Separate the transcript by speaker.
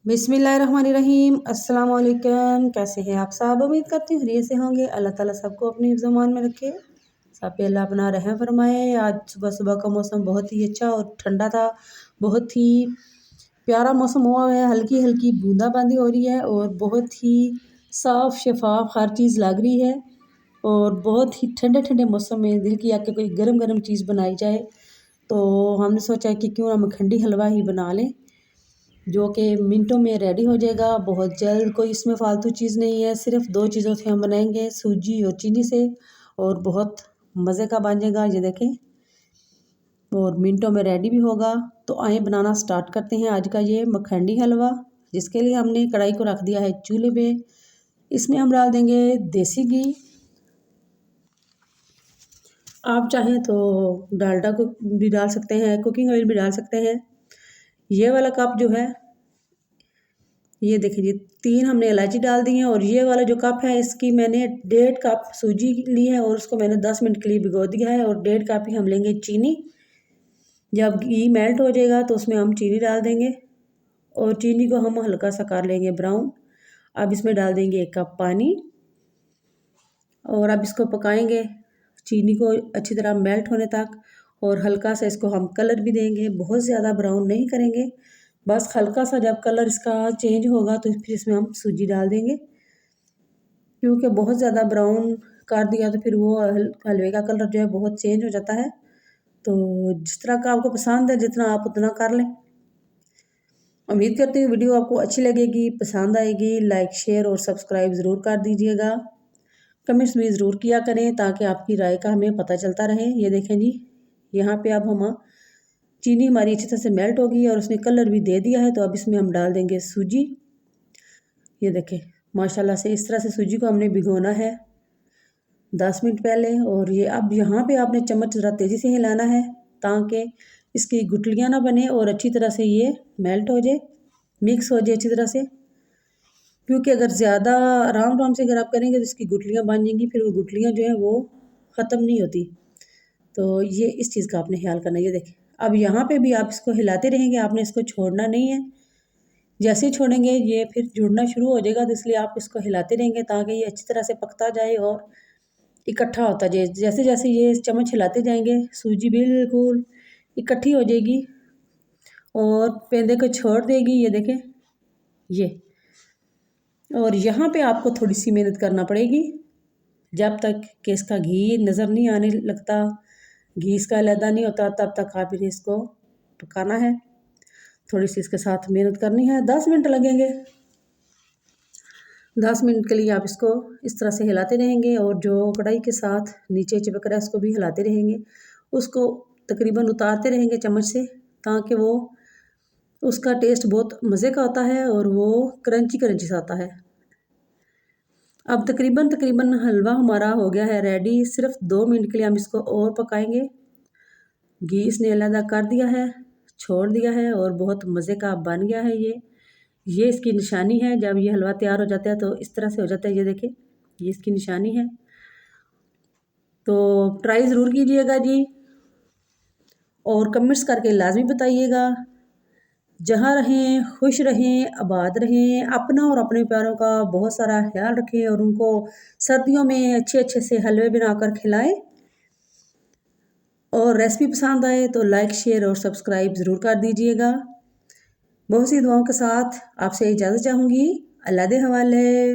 Speaker 1: बिस्मिल्लाहिर्रहमानिर्रहीम। अस्सलाम वालेकुम। कैसे हैं आप सब? उम्मीद करती हूँ खैरियत से होंगे। अल्लाह ताला सबको अपनी हिफ्ज़-ओ-मान में रखे, सब पे अल्लाह अपना रहम फरमाए। आज सुबह सुबह का मौसम बहुत ही अच्छा और ठंडा था, बहुत ही प्यारा मौसम हुआ है। हल्की हल्की बूंदाबांदी हो रही है और बहुत ही साफ़ शफाफ हर चीज़ लग रही है। और बहुत ही ठंडे ठंडे मौसम में दिल किया कि कोई गर्म गर्म चीज़ बनाई जाए, तो हमने सोचा कि क्यों ना मखंडी हलवा ही बना लें, जो कि मिनटों में रेडी हो जाएगा बहुत जल्द। कोई इसमें फ़ालतू चीज़ नहीं है, सिर्फ दो चीज़ों से हम बनाएंगे, सूजी और चीनी से, और बहुत मज़े का बन जाएगा ये देखें, और मिनटों में रेडी भी होगा। तो आइए बनाना स्टार्ट करते हैं आज का ये मखंडी हलवा। जिसके लिए हमने कढ़ाई को रख दिया है चूल्हे पे। इसमें हम डाल देंगे देसी घी। आप चाहें तो डालडा को भी डाल सकते हैं, कुकिंग ऑयल भी डाल सकते हैं। ये वाला कप जो है, ये देखिए जी, 3 हमने इलायची डाल दी है। और ये वाला जो कप है, इसकी मैंने 1.5 कप सूजी ली है और उसको मैंने 10 मिनट के लिए भिगो दिया है। और 1.5 कप ही हम लेंगे चीनी। जब घी मेल्ट हो जाएगा तो उसमें हम चीनी डाल देंगे और चीनी को हम हल्का सा कर लेंगे ब्राउन। अब इसमें डाल देंगे 1 कप पानी और अब इसको पकाएंगे चीनी को अच्छी तरह मेल्ट होने तक। और हल्का सा इसको हम कलर भी देंगे, बहुत ज़्यादा ब्राउन नहीं करेंगे, बस हल्का सा जब कलर इसका चेंज होगा तो फिर इसमें हम सूजी डाल देंगे, क्योंकि बहुत ज़्यादा ब्राउन कर दिया तो फिर वो हलवे का कलर जो है बहुत चेंज हो जाता है। तो जिस तरह का आपको पसंद है, जितना आप उतना कर लें। उम्मीद करती हूँ वीडियो आपको अच्छी लगेगी, पसंद आएगी। लाइक शेयर और सब्सक्राइब ज़रूर कर दीजिएगा। कमेंट्स भी ज़रूर किया करें ताकि आपकी राय का हमें पता चलता रहे। ये देखें जी, यहाँ पे अब हम चीनी हमारी अच्छी तरह से मेल्ट होगी और उसने कलर भी दे दिया है। तो अब इसमें हम डाल देंगे सूजी। ये देखें माशाल्लाह से इस तरह से सूजी को हमने भिगोना है 10 मिनट पहले। और ये अब यहाँ पे आपने चम्मच ज़रा तेज़ी से हिलाना है ताकि इसकी गुठलियाँ ना बने और अच्छी तरह से ये मेल्ट हो जाए, मिक्स हो जाए अच्छी तरह से। क्योंकि अगर ज़्यादा आराम आराम से अगर आप करेंगे तो इसकी गुठलियाँ बन जाएंगी, फिर वो गुठलियाँ जो है वो ख़त्म नहीं होती। तो ये इस चीज़ का आपने ख्याल करना है। ये देखें अब यहाँ पे भी आप इसको हिलाते रहेंगे, आपने इसको छोड़ना नहीं है। जैसे ही छोड़ेंगे ये फिर जुड़ना शुरू हो जाएगा, तो इसलिए आप इसको हिलाते रहेंगे ताकि ये अच्छी तरह से पकता जाए और इकट्ठा होता जाए। जैसे जैसे ये चम्मच हिलाते जाएंगे सूजी बिल्कुल इकट्ठी हो जाएगी और पेंदे को छोड़ देगी। ये देखें ये, और यहाँ पे आपको थोड़ी सी मेहनत करना पड़ेगी जब तक कि इसका घी नज़र नहीं आने लगता, घी इसका अलहदा नहीं होता, तब तक आप इसको पकाना है। थोड़ी सी इसके साथ मेहनत करनी है, 10 मिनट लगेंगे। 10 मिनट के लिए आप इसको इस तरह से हिलाते रहेंगे और जो कढ़ाई के साथ नीचे चिपक रहा है उसको भी हिलाते रहेंगे। उसको तकरीबन उतारते रहेंगे चम्मच से ताकि वो उसका टेस्ट बहुत मज़े का होता है और वो क्रंची क्रंची सा आता है। अब तकरीबन हलवा हमारा हो गया है रेडी। सिर्फ 2 मिनट के लिए हम इसको और पकाएंगे। घी इसने अलहदा कर दिया है, छोड़ दिया है और बहुत मज़े का बन गया है ये इसकी निशानी है। जब ये हलवा तैयार हो जाता है तो इस तरह से हो जाता है। ये देखिए ये इसकी निशानी है। तो ट्राई ज़रूर कीजिएगा जी और कमेंट्स करके लाजमी बताइएगा। जहाँ रहें खुश रहें, आबाद रहें, अपना और अपने प्यारों का बहुत सारा ख्याल रखें और उनको सर्दियों में अच्छे अच्छे से हलवे बनाकर खिलाएं। और रेसिपी पसंद आए तो लाइक शेयर और सब्सक्राइब ज़रूर कर दीजिएगा। बहुत सी दुआओं के साथ आपसे इजाज़त चाहूँगी। अल्लाह दे हवाले।